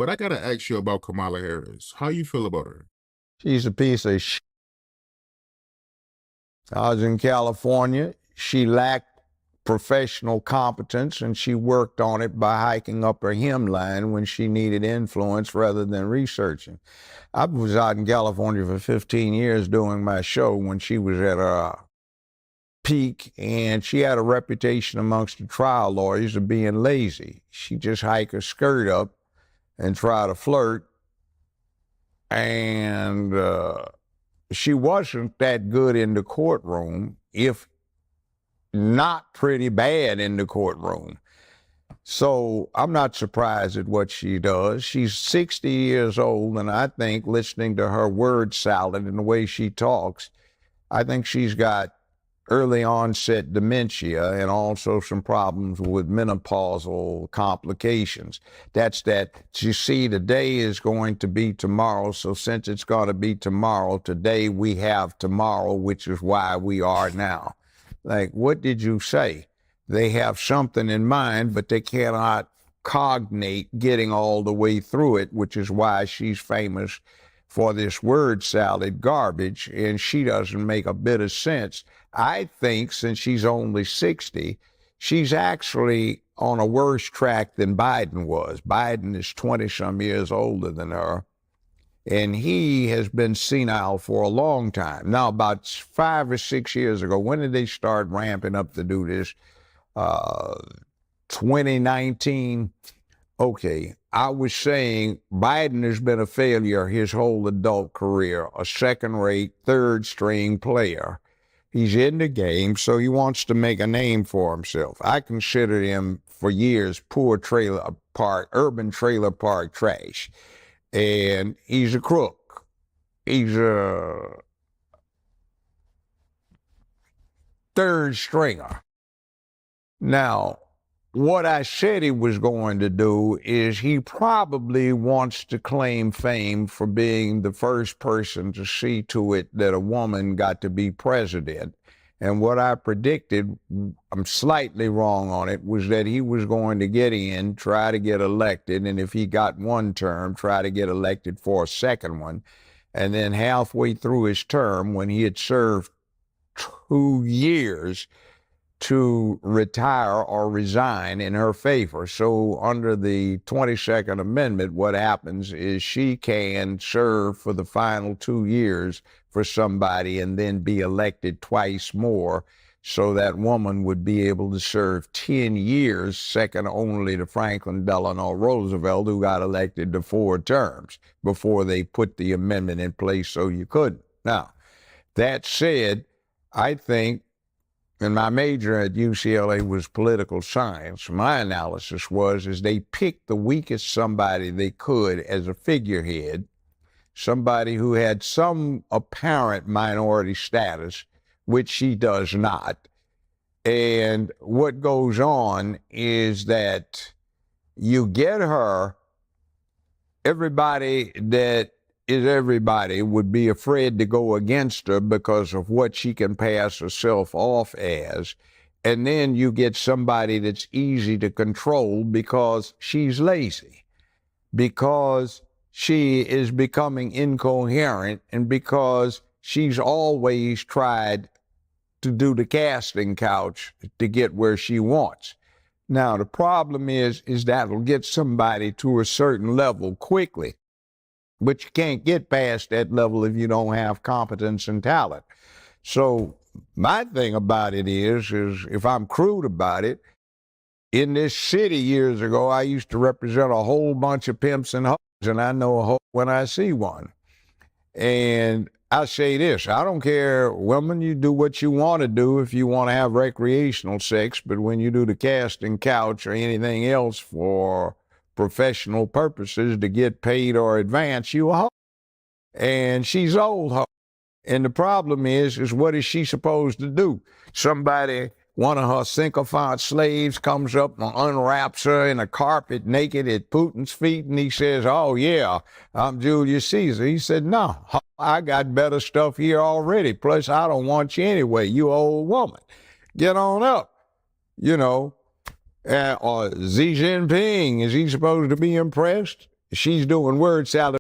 But I gotta ask you about Kamala Harris. How you feel about her? She's a piece of shit. I was in California. She lacked professional competence, and she worked on it by hiking up her hemline when she needed influence rather than researching. I was out in California for 15 years doing my show when she was at her peak, and she had a reputation amongst the trial lawyers of being lazy. She just hike her skirt up and try to flirt, and she wasn't that good in the courtroom, if not pretty bad in the courtroom. So I'm not surprised at what she does. She's 60 years old, and I think, listening to her word salad and the way she talks, I think she's got early onset dementia and also some problems with menopausal complications. That's that, you see, today is going to be tomorrow, so since it's going to be tomorrow, today we have tomorrow, which is why we are now. Like, what did you say? They have something in mind, but they cannot cognate getting all the way through it, which is why she's famous for this word salad garbage, and she doesn't make a bit of sense. I think since she's only 60, she's actually on a worse track than Biden was. Biden is 20-some years older than her, and he has been senile for a long time. Now, about 5 or 6 years ago, when did they start ramping up to do this? 2019. Okay, I was saying Biden has been a failure his whole adult career, a second-rate, third-string player. He's in the game, so he wants to make a name for himself. I considered him for years poor trailer park, urban trailer park trash. And he's a crook. He's a third stringer. Now, what I said he was going to do is he probably wants to claim fame for being the first person to see to it that a woman got to be president. And what I predicted, I'm slightly wrong on it, was that he was going to get in, try to get elected, and if he got one term, try to get elected for a second one. And then halfway through his term, when he had served 2 years, to retire or resign in her favor. So under the 22nd Amendment, what happens is she can serve for the final 2 years for somebody and then be elected twice more. So that woman would be able to serve 10 years, second only to Franklin Delano Roosevelt, who got elected to 4 terms before they put the amendment in place so you couldn't. Now, that said, I think, and my major at UCLA was political science, my analysis was they picked the weakest somebody they could as a figurehead, somebody who had some apparent minority status, which she does not. And what goes on is that you get her, everybody that is everybody would be afraid to go against her because of what she can pass herself off as. And then you get somebody that's easy to control because she's lazy, because she is becoming incoherent, and because she's always tried to do the casting couch to get where she wants. Now, the problem is that'll get somebody to a certain level quickly. But you can't get past that level if you don't have competence and talent. So my thing about it is if I'm crude about it, in this city years ago, I used to represent a whole bunch of pimps and hoes, and I know a hoe when I see one. And I say this, I don't care, women, you do what you want to do if you want to have recreational sex, but when you do the casting couch or anything else for professional purposes to get paid or advance, you a hoe. And she's old hoe. And the problem is what is she supposed to do? Somebody, one of her sycophant slaves, comes up and unwraps her in a carpet naked at Putin's feet, and he says, oh yeah, I'm Julius Caesar. He said, no, I got better stuff here already. Plus, I don't want you anyway, you old woman. Get on up, you know. Or Xi Jinping, is he supposed to be impressed? She's doing word salad.